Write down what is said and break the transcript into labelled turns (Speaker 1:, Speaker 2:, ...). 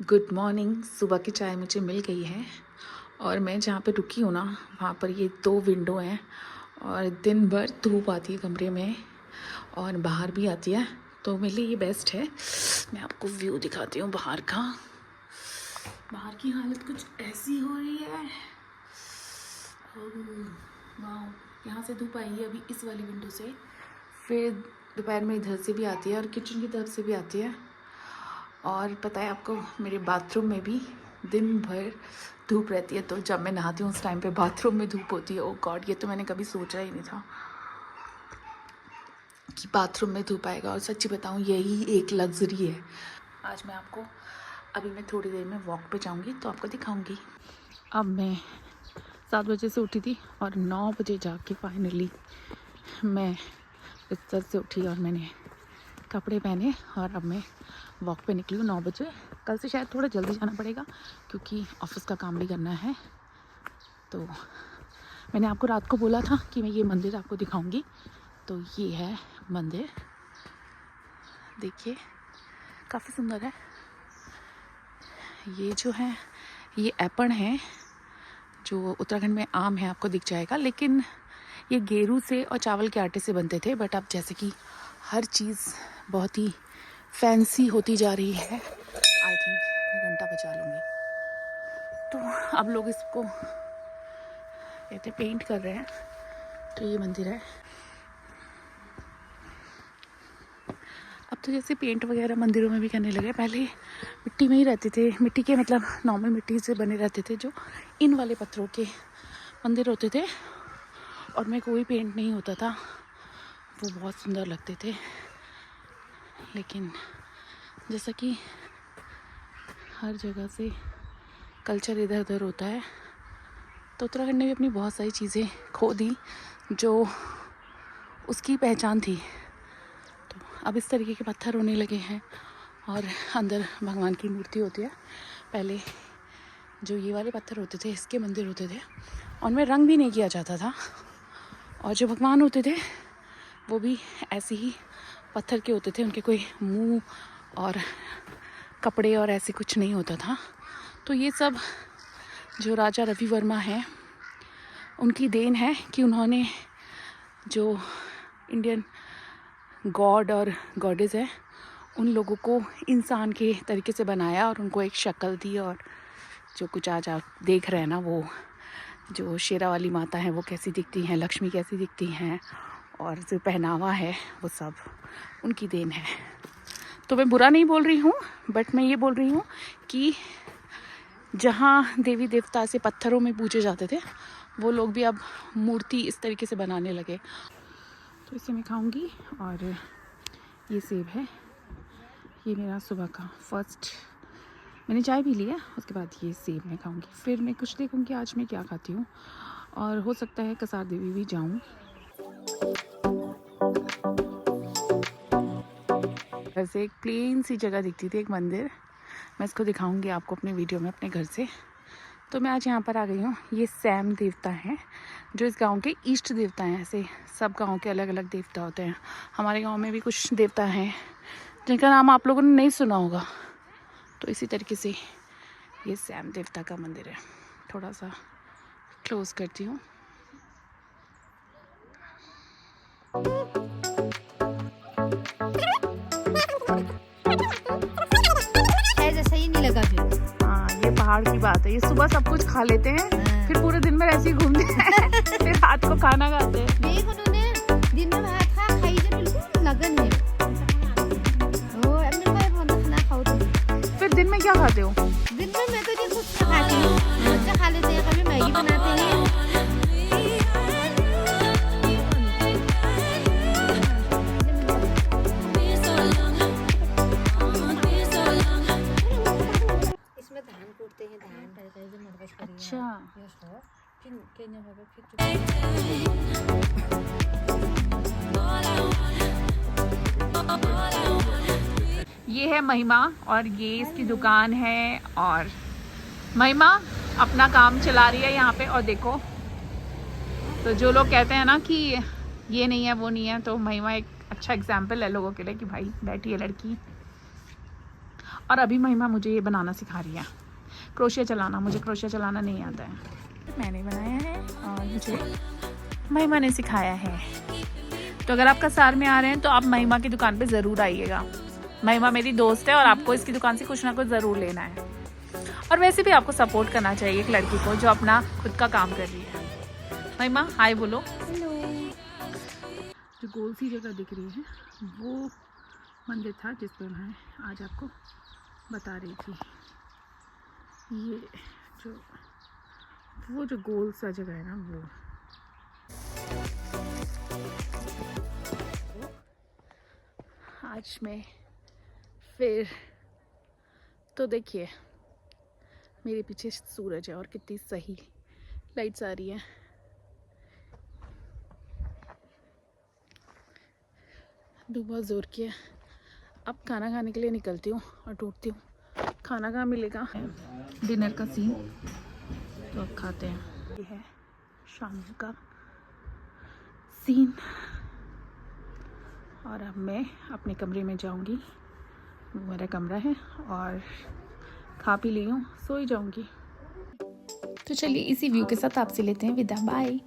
Speaker 1: Good morning. सुबह की चाय मुझे मिल गई है और मैं जहाँ पे रुकी हूँ ना वहाँ पर ये 2 विंडो हैं और दिन भर धूप आती है कमरे में और बाहर भी आती है, तो मेरे लिए ये बेस्ट है। मैं आपको व्यू दिखाती हूँ बाहर का। बाहर की हालत कुछ ऐसी हो रही है। वाह, यहाँ से धूप आई है अभी इस वाली विंडो से, फिर दोपहर में इधर से भी आती है और किचन की तरफ से भी आती है। और पता है आपको, मेरे बाथरूम में भी दिन भर धूप रहती है, तो जब मैं नहाती हूँ उस टाइम पे बाथरूम में धूप होती है। ओ गॉड, ये तो मैंने कभी सोचा ही नहीं था कि बाथरूम में धूप आएगा। और सच्ची बताऊँ, यही एक लग्जरी है। आज मैं आपको, अभी मैं थोड़ी देर में वॉक पे जाऊँगी तो आपको दिखाऊँगी। अब मैं 7 बजे से उठी थी और 9 बजे जाके फाइनली मैं बिस्तर से उठी और मैंने कपड़े पहने और अब मैं वॉक पे निकली हूँ 9 बजे। कल से शायद थोड़ा जल्दी जाना पड़ेगा क्योंकि ऑफिस का काम भी करना है। तो मैंने आपको रात को बोला था कि मैं ये मंदिर आपको दिखाऊंगी, तो ये है मंदिर। देखिए काफ़ी सुंदर है। ये जो है ये एपण है जो उत्तराखंड में आम है, आपको दिख जाएगा, लेकिन ये गेरू से और चावल के आटे से बनते थे। बट अब जैसे कि हर चीज़ बहुत ही फैंसी होती जा रही है, आई थिंक मैं घंटा बचा लूँगी। तो अब लोग इसको कहते पेंट कर रहे हैं। तो ये मंदिर है। अब तो जैसे पेंट वगैरह मंदिरों में भी करने लगे। पहले मिट्टी में ही रहते थे, मिट्टी के मतलब नॉर्मल मिट्टी से बने रहते थे, जो इन वाले पत्थरों के मंदिर होते थे और में कोई पेंट नहीं होता था। वो बहुत सुंदर लगते थे। लेकिन जैसा कि हर जगह से कल्चर इधर उधर होता है, तो उत्तराखंड ने भी अपनी बहुत सारी चीज़ें खो दी जो उसकी पहचान थी। तो अब इस तरीके के पत्थर होने लगे हैं और अंदर भगवान की मूर्ति होती है। पहले जो ये वाले पत्थर होते थे, इसके मंदिर होते थे, उनमें रंग भी नहीं किया जाता था। और जो भगवान होते थे वो भी ऐसे ही पत्थर के होते थे, उनके कोई मुंह और कपड़े और ऐसे कुछ नहीं होता था। तो ये सब जो राजा रवि वर्मा हैं उनकी देन है कि उन्होंने जो इंडियन गॉड और गॉडेस है उन लोगों को इंसान के तरीके से बनाया और उनको एक शक्ल दी। और जो कुछ आज आप देख रहे हैं ना, वो जो शेरा वाली माता है वो कैसी दिखती हैं, लक्ष्मी कैसी दिखती हैं, और जो पहनावा है वो सब उनकी देन है। तो मैं बुरा नहीं बोल रही हूँ, बट मैं ये बोल रही हूँ कि जहाँ देवी देवता से पत्थरों में पूजे जाते थे, वो लोग भी अब मूर्ति इस तरीके से बनाने लगे। तो इसे मैं खाऊंगी। और ये सेब है, ये मेरा सुबह का फर्स्ट, मैंने चाय पी ली है, उसके बाद ये सेब मैं खाऊंगी। फिर मैं कुछ देखूंगी आज मैं क्या खाती हूँ, और हो सकता है कसार देवी भी जाऊँ। वैसे एक प्लेन सी जगह दिखती थी, एक मंदिर, मैं इसको दिखाऊंगी आपको अपने वीडियो में अपने घर से। तो मैं आज यहाँ पर आ गई हूँ। ये सैम देवता हैं जो इस गांव के इष्ट देवता हैं। ऐसे सब गांव के अलग अलग देवता होते हैं। हमारे गांव में भी कुछ देवता हैं जिनका नाम आप लोगों ने नहीं सुना होगा। तो इसी तरीके से ये सैम देवता का मंदिर है। थोड़ा सा क्लोज करती हूँ।
Speaker 2: जैसा ही नहीं लगा फिर।
Speaker 1: हाँ, ये पहाड़ की बात है। ये सुबह सब कुछ खा लेते हैं, फिर पूरे दिन में ऐसे ही घूमते हैं, फिर रात को खाना खाते हैं।
Speaker 2: देख उन्होंने दिन में भात खा खाई जो बिल्कुल लगन है। ओ अपने भाई बहुत खाना खाओ तो।
Speaker 1: फिर दिन में क्या खाते हो?
Speaker 2: दिन में मैं तो नहीं कुछ खाती हूँ, बच्चे खा लेते हैं, कभी मैगी बनाते हैं। इसमें धान कूटते हैं, धान
Speaker 1: अच्छा, ये है महिमा और ये इसकी दुकान है। और महिमा अपना काम चला रही है यहाँ पे। और देखो, तो जो लोग कहते हैं ना कि ये नहीं है वो नहीं है, तो महिमा एक अच्छा एग्जाम्पल है लोगों के लिए कि भाई बैठी है लड़की। और अभी महिमा मुझे ये बनाना सिखा रही है, क्रोशिया चलाना। मुझे क्रोशिया चलाना नहीं आता है, मैंने बनाया है और मुझे महिमा ने सिखाया है। तो अगर आप कसार में आ रहे हैं तो आप महिमा की दुकान पे ज़रूर आइएगा। महिमा मेरी दोस्त है और आपको इसकी दुकान से कुछ ना कुछ ज़रूर लेना है। और वैसे भी आपको सपोर्ट करना चाहिए एक लड़की को जो अपना खुद का काम कर रही है। महिमा हाय बोलो।
Speaker 2: हेलो।
Speaker 1: जो गोल सी जगह दिख रही है वो मंदिर था जिस पर मैं आज आपको बता रही थी। ये जो गोल सा जगह है ना वो। आज मैं फिर तो देखिए मेरे पीछे सूरज है और कितनी सही लाइट्स आ रही है। धूप बहुत ज़ोर की है। अब खाना खाने के लिए निकलती हूँ और ढूंढती हूँ खाना कहाँ मिलेगा। डिनर का सीन तो अब खाते हैं। ये है शाम का सीन और अब मैं अपने कमरे में जाऊंगी। वो मेरा कमरा है और खा पी ली हूँ, सो ही जाऊंगी। तो चलिए इसी व्यू के साथ आपसे लेते हैं विदा। बाय।